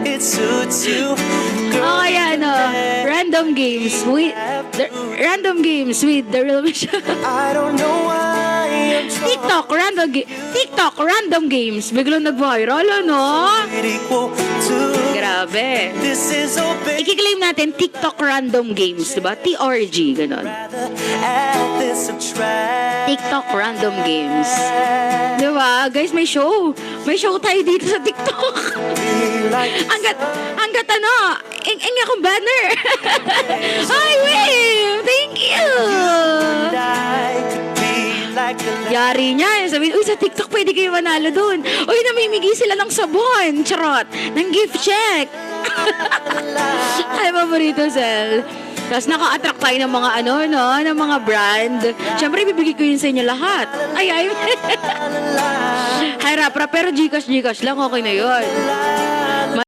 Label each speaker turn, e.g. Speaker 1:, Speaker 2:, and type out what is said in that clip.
Speaker 1: it suits you.
Speaker 2: Oh, ayan, random games with the real Michelle.
Speaker 1: I don't know why I'm
Speaker 2: TikTok random games. Biglang nag-viral, ano?
Speaker 1: equal to
Speaker 2: Grabe.
Speaker 1: this is open.
Speaker 2: I-claim natin TikTok random games, diba? TRG, ganon.
Speaker 1: At this subtract.
Speaker 2: TikTok random games. Diba? Guys, may show. May show tayo dito sa TikTok. Hanggat ano, ing akong banner. Ay, Wave! Thank you! Yari niya. Sabihin, uy, sa TikTok pwede kayo manalo dun. Uy, namimigay sila ng sabon. Charot. Ng gift check. Ay, paborito, Sel. Tapos naka-attract tayo ng mga ng mga brand. Siyempre, bibigay ko yun sa inyo lahat. Ay. Hi, Rapra, pero Gcash lang, okay na yun.